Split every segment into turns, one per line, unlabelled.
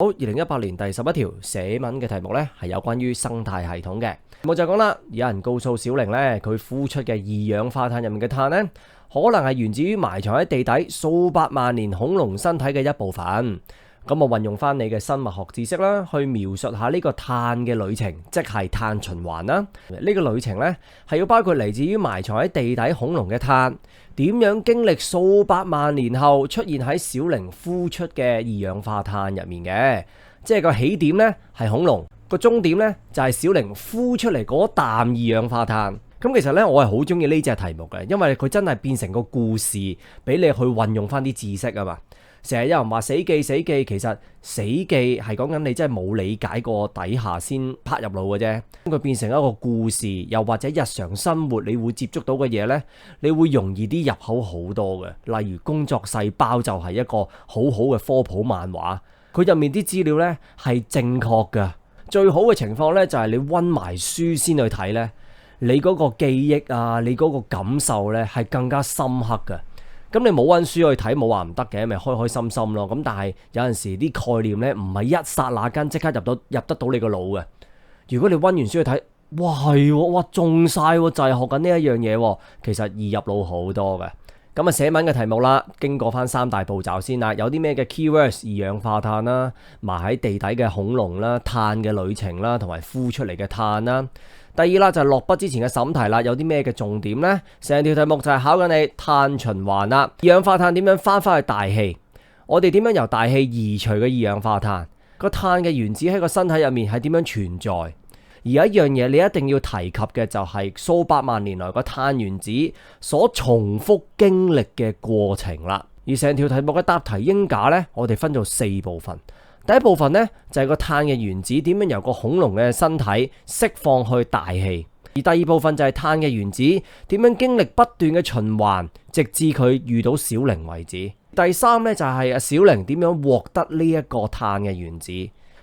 好，2018年第11條寫文嘅題目呢係有關於生態系統嘅。我就講啦，有人告訴小玲呢，佢呼出嘅二氧化碳入面嘅碳呢，可能係源自於埋藏喺地底數百萬年恐龍身體嘅一部分。咁我運用翻你嘅生物學知識啦，去描述下呢個碳嘅旅程，即係碳循環啦。呢個旅程呢，係要包括嚟自於埋藏喺地底恐龍嘅碳，點樣經歷數百萬年後出現喺小玲呼出嘅二氧化碳入面嘅。即係個起點呢係恐龍，個終點呢就係小玲呼出嚟嗰啖二氧化碳。咁其實呢，我係好中意呢隻題目嘅，因為佢真係變成個故事俾你去運用翻啲知識啊嘛。成日有人話死記，其實死記係講緊你真係冇理解過底下先拍入腦嘅啫。咁佢變成一個故事，又或者日常生活你會接觸到嘅嘢呢，你會容易啲入口好多嘅。例如工作細胞就係一個好好嘅科普漫畫，佢入面啲資料呢係正確㗎。最好嘅情況呢，就係你溫埋書先去睇呢，你嗰個記憶啊，你嗰個感受呢係更加深刻㗎。咁你冇溫書去睇冇話唔得嘅，咪開開心心咯。咁但係有陣時啲概念呢，唔係一剎那間即刻入得到你個腦嘅。如果你溫完書去睇，哇係喎，哇中晒喎，就係學緊呢一樣嘢，其實易入腦好多嘅。咁啊寫文嘅題目啦，經過翻3大步驟先啦。有啲咩嘅 keywords？ 二氧化碳啦，埋喺地底嘅恐龍啦，碳嘅旅程啦，同埋呼出嚟嘅碳啦。第二啦就係落筆之前嘅審題啦，有啲咩嘅重點呢？成條題目就係考緊你碳循環啦。二氧化碳點樣翻返去大氣？我哋點樣由大氣移除嘅二氧化碳？個碳嘅原子喺個身體入面係點樣存在？而有一樣嘢你一定要提及嘅就係數百萬年來個碳原子所重複經歷嘅過程啦。而成條題目嘅答題鷹架呢，我哋分做4部分。第一部分呢，就係個碳嘅原子點樣由個恐龍嘅身體釋放去大氣，而第二部分就係碳嘅原子點樣經歷不斷嘅循環，直至佢遇到小玲為止。第三呢，就係小玲點樣獲得呢一個碳嘅原子。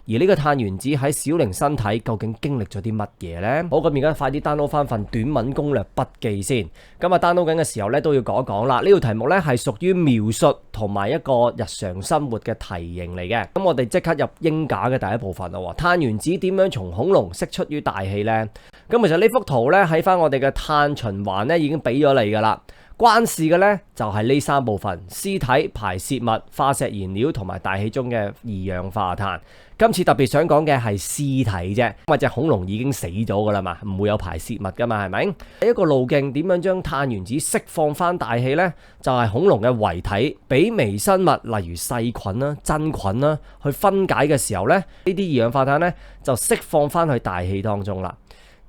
而呢個碳原子喺小玲身體究竟經歷咗啲乜嘢呢？好，咁而家快啲 download 翻份短文攻略筆記先。咁啊 download 緊嘅時候咧都要講一講啦。呢條題目咧係屬於描述同埋一個日常生活嘅題型嚟嘅。咁我哋即刻入鷹架嘅第一部分咯。碳原子點樣從恐龍釋出於大氣呢？咁其實呢幅圖咧喺翻我哋嘅碳循環咧已經俾咗你噶啦。關事嘅呢，就係呢3部分：屍體、排泄物、化石燃料同埋大氣中嘅二氧化碳。今次特別想講嘅係屍體啫，因為隻恐龍已經死咗噶啦嘛，唔會有排泄物噶嘛，係咪？一個路徑點樣將碳原子釋放翻大氣呢？就係恐龍嘅遺體俾微生物，例如細菌啦、真菌啦，去分解嘅時候呢，呢啲二氧化碳呢，就釋放翻去大氣當中啦。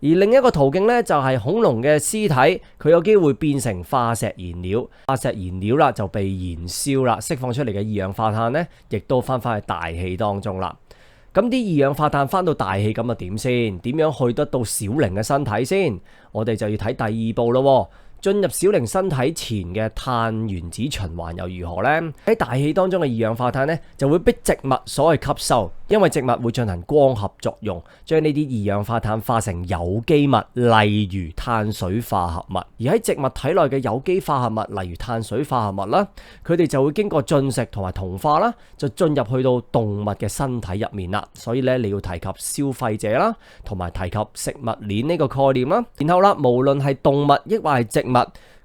而另一個途徑呢，就係恐龍嘅屍體，佢有機會變成化石燃料，化石燃料啦就被燃燒啦，釋放出嚟嘅二氧化碳呢，亦都翻返去大氣當中啦。咁啲二氧化碳翻到大氣咁啊點先？點樣去得到小玲嘅身體先？我哋就要睇第2步咯。進入小玲身體前嘅碳原子循環又如何呢？喺大氣當中嘅二氧化碳呢，就會被植物所去吸收，因為植物會進行光合作用，將呢啲二氧化碳化成有機物，例如碳水化合物。而喺植物體內嘅有機化合物，例如碳水化合物啦，佢哋就會經過進食同埋同化啦，就進入去到動物嘅身體入面啦。所以咧，你要提及消費者啦，同埋提及食物鏈呢個概念啦。然後啦，無論係動物抑或係植物，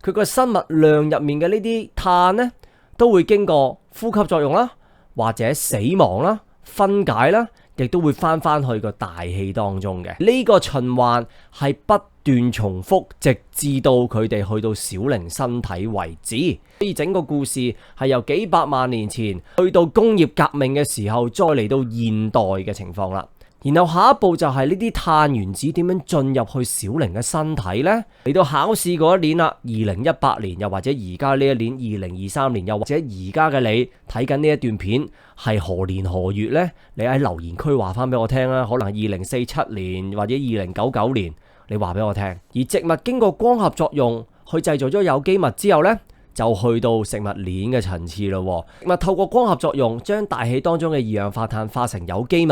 佢個生物量入面嘅呢啲碳呢，都會經過呼吸作用啦，或者死亡啦、分解啦，亦都會翻去個大氣當中嘅。呢個循環係不斷重複，直至到佢哋去到小玲身體為止。所以整個故事係由幾百萬年前去到工業革命嘅時候，再嚟到現代嘅情況啦。然後下一步就係呢啲碳原子點樣進入去小玲嘅身體呢？嚟到考試嗰一年啦，2018年，又或者而家呢一年2023年，又或者而家嘅你睇緊呢一段片係何年何月呢？你喺留言區話翻俾我聽啦，可能2047年或者2099年，你話俾我聽。而植物經過光合作用去製造咗有機物之後呢，就去到食物鏈嘅層次咯。植物透過光合作用將大氣當中嘅二氧化碳化成有機物。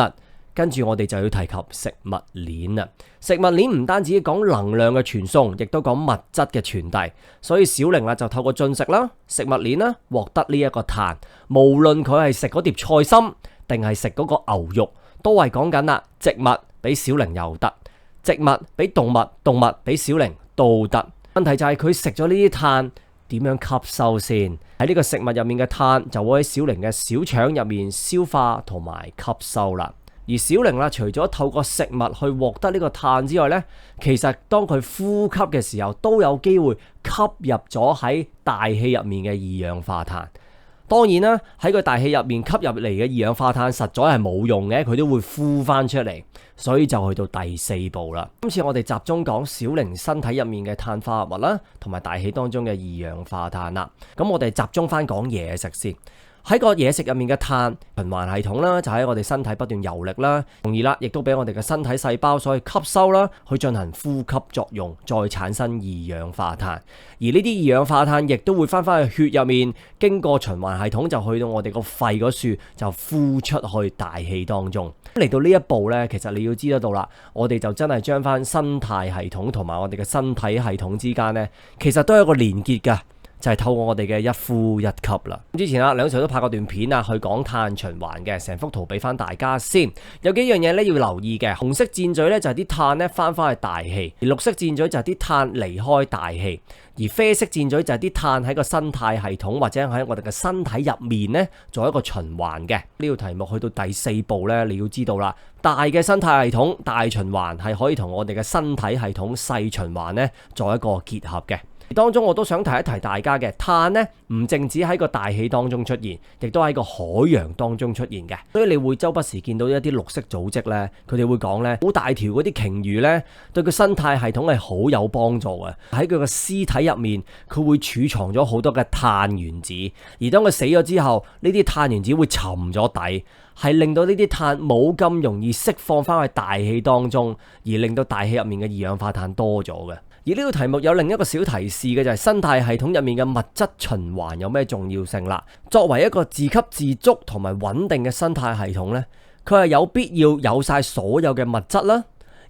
跟住我哋就要提及食物鏈啦。食物鏈唔單止講能量嘅傳送，亦都講物質嘅傳遞。所以小玲啦就透過進食啦、食物鏈啦，獲得呢一個碳。無論佢係食嗰碟菜心，定係食嗰個牛肉，都係講緊啦。植物俾小玲又得，植物俾動物，動物俾小玲都得。問題就係佢食咗呢啲碳點樣吸收先？喺呢個食物入面嘅碳就會喺小玲嘅小腸入面消化同埋吸收啦。而小玲啦，除咗透過食物去獲得呢個碳之外呢，其實當佢呼吸嘅時候都有機會吸入咗喺大氣入面嘅二氧化碳。當然啦，喺個大氣入面吸入嚟嘅二氧化碳實在係冇用嘅，佢都會呼翻出嚟，所以就去到第四步啦。今次我哋集中講小玲身體入面嘅碳化合物啦，同埋大氣當中嘅二氧化碳啦。咁我哋集中翻講嘢食先。喺個嘢食入面嘅碳循環系統啦，就喺我哋身體不斷遊歷啦，從而啦，亦都俾我哋嘅身體細胞所以吸收啦，去進行呼吸作用，再產生二氧化碳。而呢啲二氧化碳亦都會翻去血入面，經過循環系統就去到我哋個肺嗰處，就呼出去大氣當中。嚟到呢一步呢，其實你要知得到啦，我哋就真係將翻生態系統同埋我哋嘅身體系統之間呢，其實都有一個連結㗎。就係透過我哋嘅一呼一吸啦。之前梁 Sir 都拍過段片啊，去講碳循環嘅，成幅圖俾翻大家先。有幾樣嘢咧要留意嘅，紅色箭嘴咧就係啲碳咧翻返去大氣，而綠色箭嘴就係啲碳離開大氣，而啡色箭嘴就係啲碳喺個生態系統或者喺我哋嘅身體入面咧做一個循環嘅。呢個題目去到第四步咧，你要知道啦，大嘅生態系統大循環係可以同我哋嘅身體系統細循環咧做一個結合嘅。當中我都想提一提大家嘅，碳呢唔淨止喺個大氣當中出現，亦都喺個海洋當中出現嘅。所以你會周不時見到一啲綠色組織呢，佢哋會講呢，好大條嗰啲鯨魚呢，對個生態系統係好有幫助嘅。喺佢個屍體入面，佢會儲藏咗好多嘅碳原子，而當佢死咗之後，呢啲碳原子會沉咗底，係令到呢啲碳冇咁容易釋放翻去大氣當中，而令到大氣入面嘅二氧化碳多咗嘅。而呢個題目有另一個小提示嘅，就係生態系統入面嘅物質循環有咩重要性啦。作為一個自給自足同埋穩定嘅生態系統呢，佢係有必要有晒所有嘅物質啦，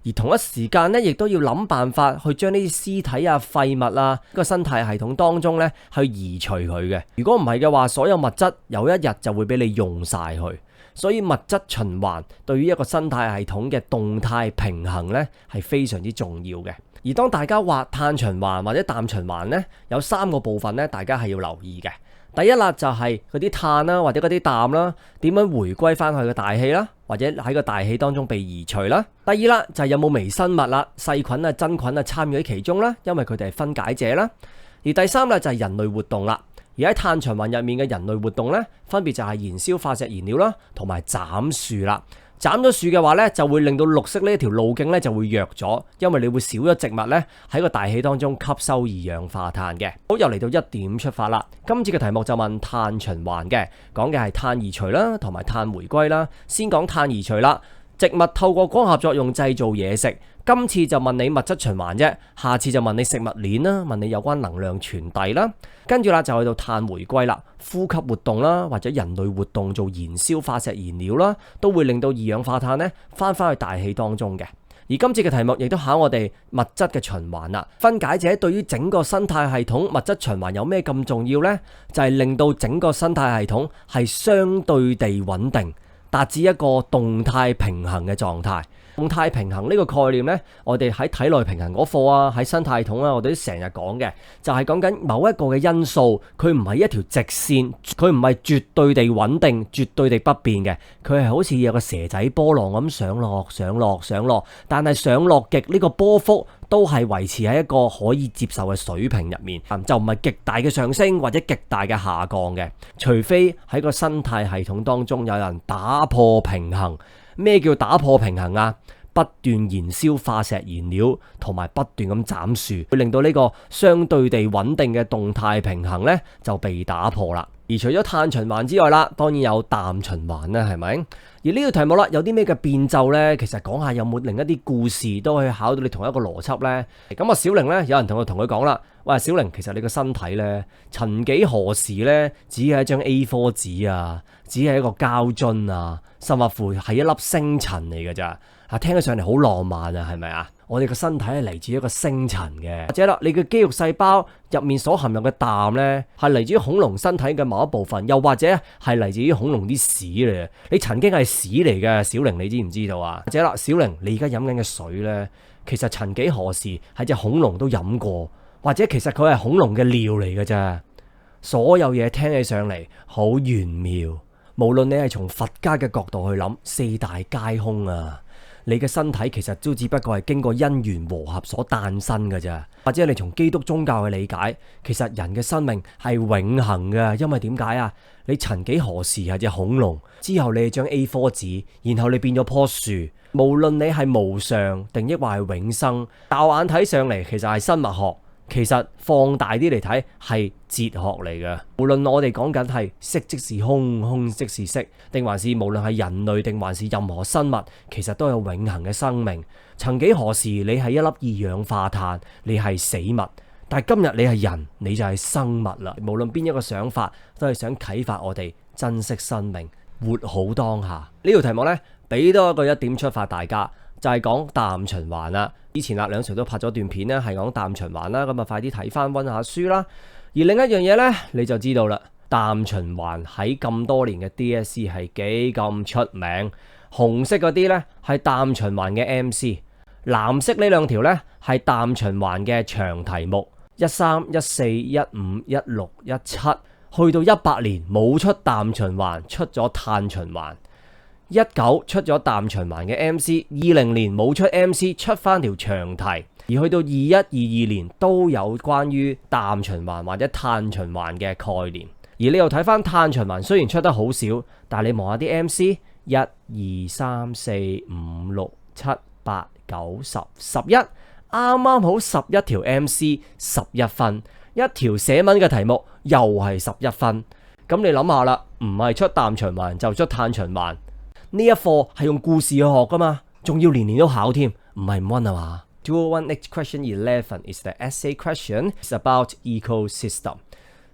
而同一時間呢，亦都要諗辦法去將呢啲屍體啊、廢物啊個生態系統當中呢去移除佢嘅。如果唔係嘅話，所有物質有一日就會俾你用晒去。所以物質循環對於一個生態系統嘅動態平衡呢係非常之重要嘅。而當大家話碳循環或者氮循環呢，有三個部分呢，大家係要留意嘅。第一啦，就係嗰啲碳啦或者嗰啲氮啦，點樣回歸翻去個大氣啦，或者喺個大氣當中被移除啦。第二啦，就係有冇微生物啦、細菌啊、真菌啊參與喺其中啦，因為佢哋係分解者啦。而第三啦，就係人類活動啦。而喺碳循環入面嘅人類活動呢，分別就係燃燒化石燃料啦，同埋斬樹啦。斬咗樹嘅話呢，就會令到綠色呢一條路徑呢就會弱咗，因為你會少咗植物呢喺個大氣當中吸收二氧化碳嘅。好，又嚟到一點出發啦。今次嘅題目就問碳循環嘅，講嘅係碳移除啦，同埋碳回歸啦。先講碳移除啦。植物透過光合作用製造嘢食，今次就問你物質循環啫，下次就問你食物鏈啦，問你有關能量傳遞啦。跟住啦就去到碳回歸啦，呼吸活動啦，或者人類活動做燃燒化石燃料啦，都會令到二氧化碳呢翻去大氣當中嘅。而今次嘅題目亦都考我哋物質嘅循環啦。分解者對於整個生態系統物質循環有咩咁重要呢？就係令到整個生態系統係相對地穩定，達至一個動態平衡嘅狀態。動態平衡呢個概念呢，我哋喺體內平衡嗰課啊，喺生態系統啊，我哋都成日講嘅，就係講緊某一個嘅因素，佢唔係一條直線，佢唔係絕對地穩定、絕對地不變嘅，佢係好似有個蛇仔波浪咁上落、上落、上落，但係上落極呢個波幅都係維持喺一個可以接受嘅水平入面，就唔係極大嘅上升或者極大嘅下降嘅，除非喺個生態系統當中有人打破平衡。咩叫打破平衡啊？不斷燃燒化石燃料同埋不斷咁斬樹，會令到呢個相對地穩定嘅動態平衡呢就被打破啦。而除咗碳循環之外啦，當然有氮循環啦，係咪？而呢個題目啦，有啲咩嘅變奏呢？其實講下有冇另一啲故事都可以考到你同一個邏輯呢？咁啊，小玲呢，有人同佢講啦，喂，小玲，其實你個身體呢，曾幾何時呢，只係一張 A4 紙啊，只係一個膠樽啊，甚或乎係一粒星塵嚟㗎咋？啊，聽起上嚟好浪漫啊，係咪啊？我哋個身體係嚟自一個星塵嘅，或者啦，你嘅肌肉細胞入面所含有嘅氮咧，係嚟自於恐龍身體嘅某一部分，又或者係嚟自於恐龍啲屎嚟嘅。你曾經係屎嚟嘅，小玲，你知唔知道啊？或者啦，小玲，你而家飲緊嘅水咧，其實曾幾何時係隻恐龍都飲過，或者其實佢係恐龍嘅尿嚟嘅啫。所有嘢聽起上嚟好玄妙，無論你係從佛家嘅角度去諗，四大皆空啊。你嘅身體其實都只不過係經過因緣和合所誕生嘅啫，或者你從基督宗教去理解，其實人嘅生命係永恆嘅，因為點解啊？你曾幾何時係隻恐龍，之後你係張 A4 紙，然後你變咗棵樹，無論你係無常定抑或係永生，驟眼睇上嚟其實係生物學。其實放大啲嚟睇係哲學嚟嘅，無論我哋講緊係色即是空，空即是色，定還是無論係人類定還是任何生物，其實都有永恆嘅生命。曾幾何時你係一粒二氧化碳，你係死物，但係今日你係人，你就係生物啦。無論邊一個想法，都係想啟發我哋珍惜生命，活好當下。呢條題目呢，俾多一個一點出發大家。就係講氮循環啦，以前梁 Sir 都拍咗段片咧，係講氮循環啦，咁啊快啲睇翻溫下書啦。而另一樣嘢咧，你就知道啦，氮循環喺咁多年嘅 DSE 係幾咁出名。紅色嗰啲咧係氮循環嘅 MC， 藍色呢兩條咧係氮循環嘅長題目，13、14、15、16、17，去到18年冇出氮循環，出咗碳循環。19出咗氮循環嘅 MC， 20年冇出 MC， 出翻條長題，而去到21、22年都有關於氮循環或者碳循環嘅概念。而你又睇翻碳循環，雖然出得好少，但係你望下啲 MC， 1、2、3、4、5、6、7、8、9、10、11，啱啱好11條 MC 11分，一條寫文嘅題目又係11分。咁你諗下啦，唔係出氮循環就出碳循環。呢一課係用故事去學噶嘛，仲要年年都考添，唔係唔溫啊嘛。201 next question 11 is the essay question. It's about ecosystem.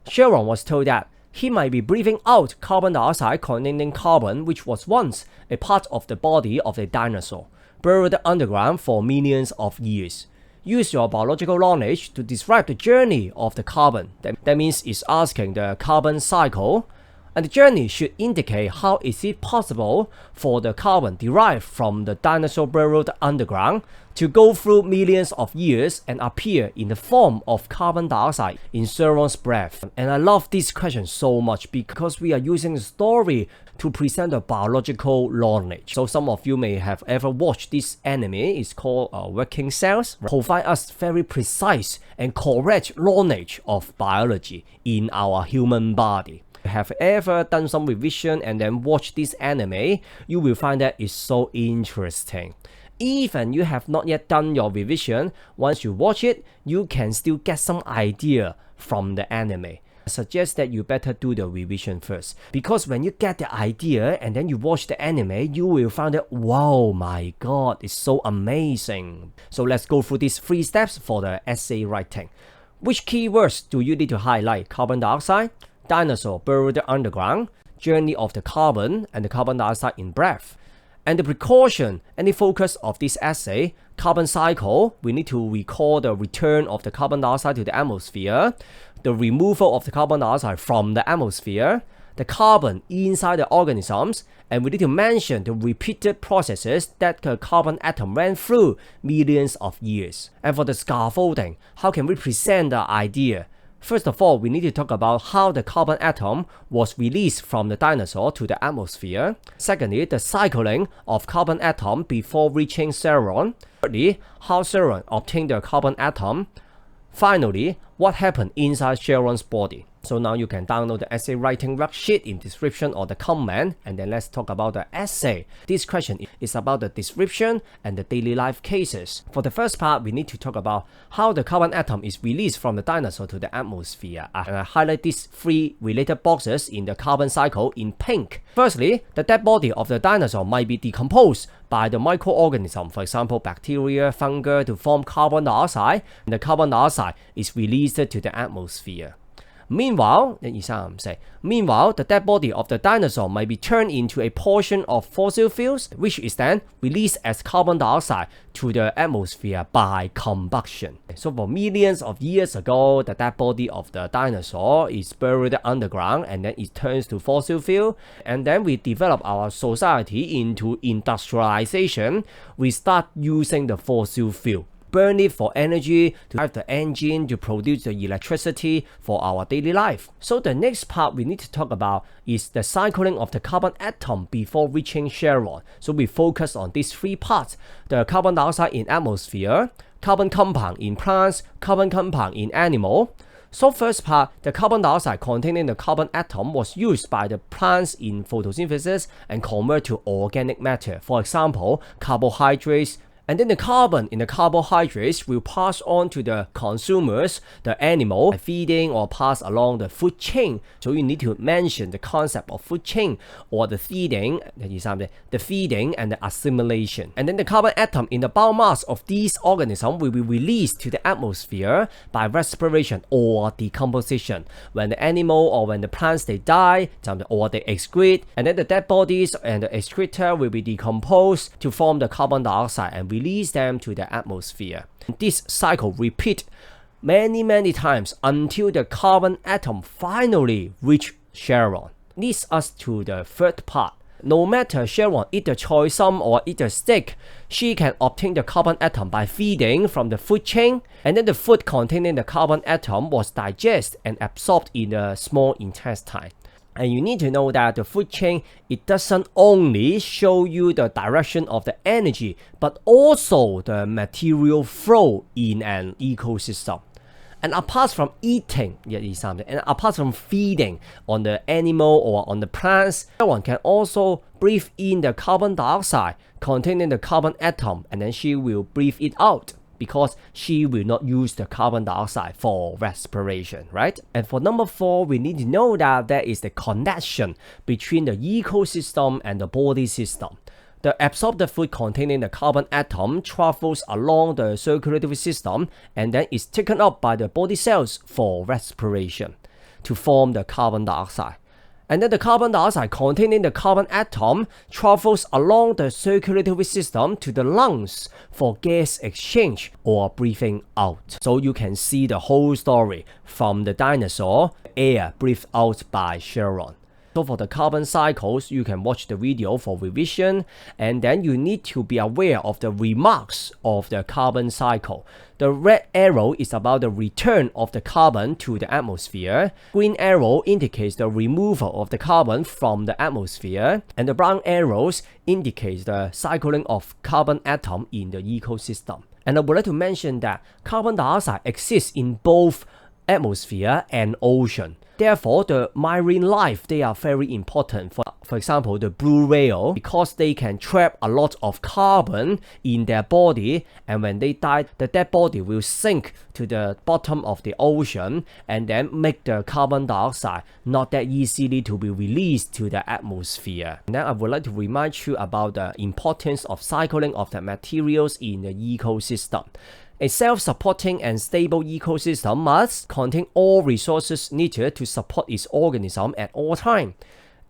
Sharon was told that he might be breathing out carbon dioxide containing carbon, which was once a part of the body of a dinosaur, buried underground for millions of years. Use your biological knowledge to describe the journey of the carbon. That means it's asking the carbon cycle.And the journey should indicate how is it possible for the carbon derived from the dinosaur buried underground to go through millions of years and appear in the form of carbon dioxide in Sharon's breath. And I love this question so much because we are using a story to present the biological knowledge. So some of you may have ever watched this anime. It's called Working Cells. Provide us very precise and correct knowledge of biology in our human body.Have ever done some revision and then watch this anime, you will find that it's so interesting. Even you have not yet done your revision, once you watch it, you can still get some idea from the anime. I suggest that you better do the revision first, because when you get the idea and then you watch the anime, you will find that, wow, my God, it's so amazing. So let's go through these 3 steps for the essay writing. Which keywords do you need to highlight? Carbon dioxide,Dinosaur buried underground, journey of the carbon and the carbon dioxide in breath. And the precaution and the focus of this essay, carbon cycle, we need to recall the return of the carbon dioxide to the atmosphere, the removal of the carbon dioxide from the atmosphere, the carbon inside the organisms, and we need to mention the repeated processes that the carbon atom went through millions of years. And for the scaffolding, how can we present the idea?First of all, we need to talk about how the carbon atom was released from the dinosaur to the atmosphere. Secondly, the cycling of carbon atom before reaching Sharon. Thirdly, how Sharon obtained the carbon atom. Finally, what happened inside Sharon's body. So now you can download the essay writing worksheet in description or the comment, and then let's talk about the essay. This question is about the description and the daily life cases. For the first part, we need to talk about how the carbon atom is released from the dinosaur to the atmosphere. And I highlight these 3 related boxes in the carbon cycle in pink. Firstly, the dead body of the dinosaur might be decomposed by the microorganism, for example, bacteria, fungi, to form carbon dioxide, and the carbon dioxide is released to the atmosphere. Meanwhile, 1, 2, 3, 4. Meanwhile, the dead body of the dinosaur may be turned into a portion of fossil fuels, which is then released as carbon dioxide to the atmosphere by combustion. So for millions of years ago, the dead body of the dinosaur is buried underground and then it turns to fossil fuel. And then we develop our society into industrialization. We start using the fossil fuel. Burn it for energy, to drive the engine, to produce the electricity for our daily life. So the next part we need to talk about is the cycling of the carbon atom before reaching Chevron. So we focus on these 3 parts: the carbon dioxide in atmosphere, carbon compound in plants, carbon compound in animal. So first part, the carbon dioxide containing the carbon atom was used by the plants in photosynthesis and convert to organic matter. For example, carbohydrates. And then the carbon in the carbohydrates will pass on to the consumers, the animal, by feeding or pass along the food chain. So you need to mention the concept of food chain or the feeding and the assimilation. And then the carbon atom in the biomass of these organisms will be released to the atmosphere by respiration or decomposition. When the animal or when the plants they die or they excrete, and then the dead bodies and the excreta will be decomposed to form the carbon dioxide and release them to the atmosphere. This cycle repeats many times until the carbon atom finally reach Chevron. Leads us to the third part. No matter Chevron eat the choy sum or eat the stick, she can obtain the carbon atom by feeding from the food chain, and then the food containing the carbon atom was digested and absorbed in the small intestine. And you need to know that the food chain, it doesn't only show you the direction of the energy, but also the material flow in an ecosystem. And apart from eating, and apart from feeding on the animal or on the plants, one can also breathe in the carbon dioxide containing the carbon atom, and then she will breathe it out, because she will not use the carbon dioxide for respiration, right? And for number 4, we need to know that there is the connection between the ecosystem and the body system. The absorbed food containing the carbon atom travels along the circulatory system and then is taken up by the body cells for respiration to form the carbon dioxide. And then the carbon dioxide containing the carbon atom travels along the circulatory system to the lungs for gas exchange or breathing out. So you can see the whole story from the dinosaur, air breathed out by Chevron. So for the carbon cycles, you can watch the video for revision, and then you need to be aware of the remarks of the carbon cycle. The red arrow is about the return of the carbon to the atmosphere. Green arrow indicates the removal of the carbon from the atmosphere, and the brown arrows indicate the cycling of carbon atom in the ecosystem. And I would like to mention that carbon dioxide exists in both atmosphere and ocean. Therefore, the marine life, they are very important. For example, the blue whale, because they can trap a lot of carbon in their body, and when they die, the dead body will sink to the bottom of the ocean and then make the carbon dioxide not that easily to be released to the atmosphere. And then I would like to remind you about the importance of cycling of the materials in the ecosystem. A self-supporting and stable ecosystem must contain all resources needed to support its organism at all times,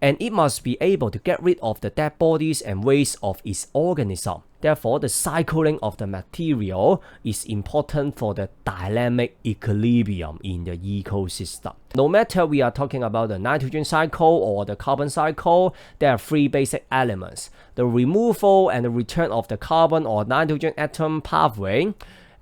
and it must be able to get rid of the dead bodies and waste of its organism. Therefore, the cycling of the material is important for the dynamic equilibrium in the ecosystem. No matter we are talking about the nitrogen cycle or the carbon cycle, there are 3 basic elements: the removal and the return of the carbon or nitrogen atom pathway,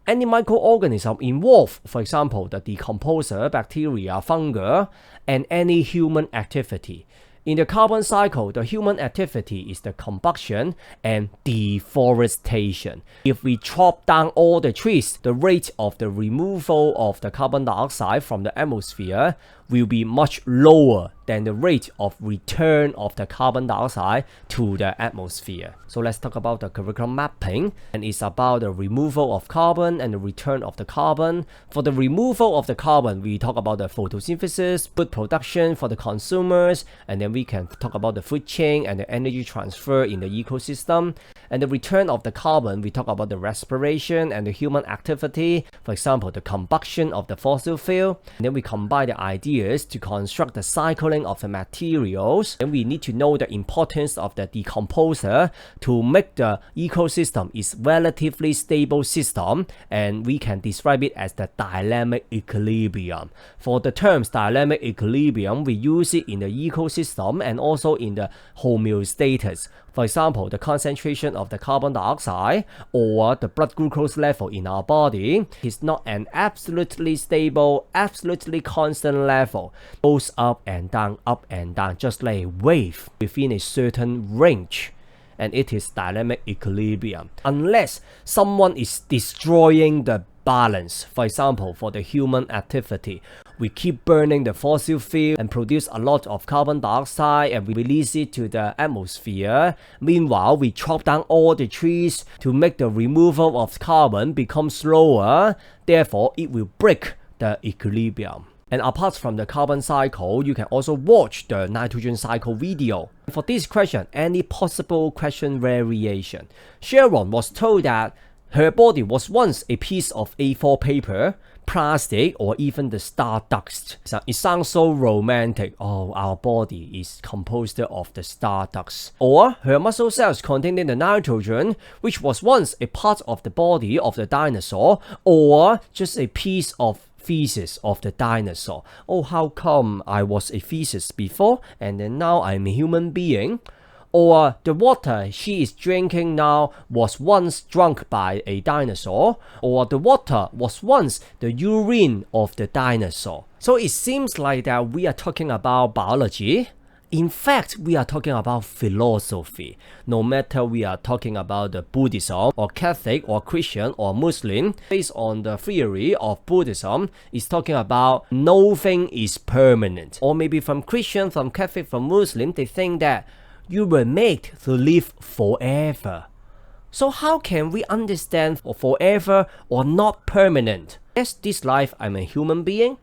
any microorganism involved, for example, the decomposer, bacteria, fungi, and any human activity. In the carbon cycle, the human activity is the combustion and deforestation. If we chop down all the trees, the rate of the removal of the carbon dioxide from the atmosphere will be much lower than the rate of return of the carbon dioxide to the atmosphere. So let's talk about the curriculum mapping, and it's about the removal of carbon and the return of the carbon. For the removal of the carbon, we talk about the photosynthesis, food production for the consumers, and then we can talk about the food chain and the energy transfer in the ecosystem. And the return of the carbon, we talk about the respiration and the human activity, for example, the combustion of the fossil fuel. And then we combine the idea ideas to construct the cycling of the materials. And we need to know the importance of the decomposer to make the ecosystem is relatively stable system, and we can describe it as the dynamic equilibrium. For the terms dynamic equilibrium, we use it in the ecosystem and also in the homeostasis. For example, the concentration of the carbon dioxide or the blood glucose level in our body is not an absolutely stable, absolutely constant level. It goes up and down, just like a wave within a certain range. And it is dynamic equilibrium. Unless someone is destroying the balance. For example, for the human activity, we keep burning the fossil fuel and produce a lot of carbon dioxide and we release it to the atmosphere. Meanwhile, we chop down all the trees to make the removal of carbon become slower. Therefore, it will break the equilibrium. And apart from the carbon cycle, you can also watch the nitrogen cycle video. For this question, any possible question variation? Sharon was told that her body was once a piece of A4 paper, plastic, or even the stardust. It sounds so romantic. Oh, our body is composed of the stardust. Or her muscle cells containing the nitrogen, which was once a part of the body of the dinosaur, or just a piece of feces of the dinosaur. Oh, how come I was a feces before and then now I'm a human being? Or the water she is drinking now was once drunk by a dinosaur, or the water was once the urine of the dinosaur. So it seems like that we are talking about biology. In fact, we are talking about philosophy. No matter we are talking about the Buddhism or Catholic or Christian or Muslim, based on the theory of Buddhism, it's talking about nothing is permanent. Or maybe from Christian, from Catholic, from Muslim, they think that you were made to live forever. So how can we understand forever or not permanent? Yes, this life I'm a human being,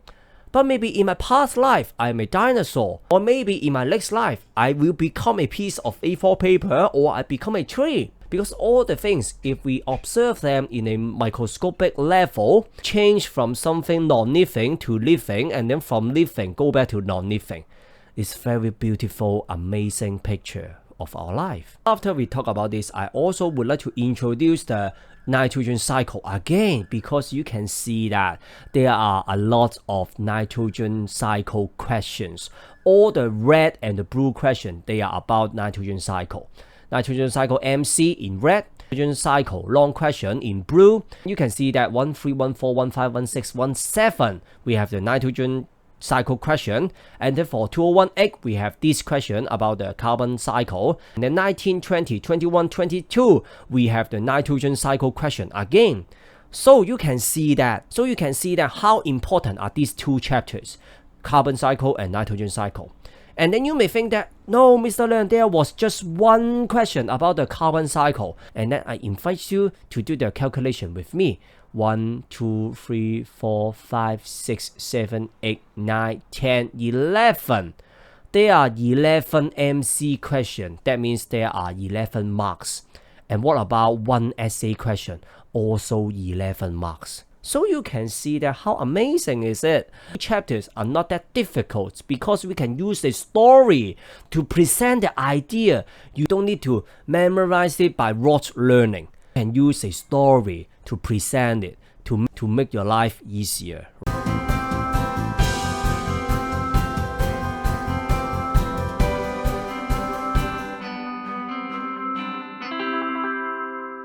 but maybe in my past life I'm a dinosaur, or maybe in my next life I will become a piece of A4 paper or I become a tree. Because all the things, if we observe them in a microscopic level, change from something non-living to living, and then from living go back to non-living. It's very beautiful, amazing picture of our life. After we talk about this, I also would like to introduce the nitrogen cycle again, because you can see that there are a lot of nitrogen cycle questions. All the red and the blue questions, they are about nitrogen cycle. Nitrogen cycle MC in red, nitrogen cycle long question in blue. You can see that 1, 3, 1, 4, 1, 5, 1, 6, 1, 7, we have the nitrogen cycle question, and then for 2018 we have this question about the carbon cycle, and then 19, 20, 21, 22 we have the nitrogen cycle question again. So you can see that how important are these two chapters, carbon cycle and nitrogen cycle. And then you may think that, no, Mr. Leung, there was just one question about the carbon cycle, and then I invite you to do the calculation with me. 1, 2, 3, 4, 5, 6, 7, 8, 9, 10, 11. There are 11 MC questions. That means there are 11 marks. And what about one essay question? Also 11 marks. So you can see that how amazing is it. Chapters are not that difficult because we can use a story to present the idea. You don't need to memorize it by rote learning. You can use a story to present it to make your life easier.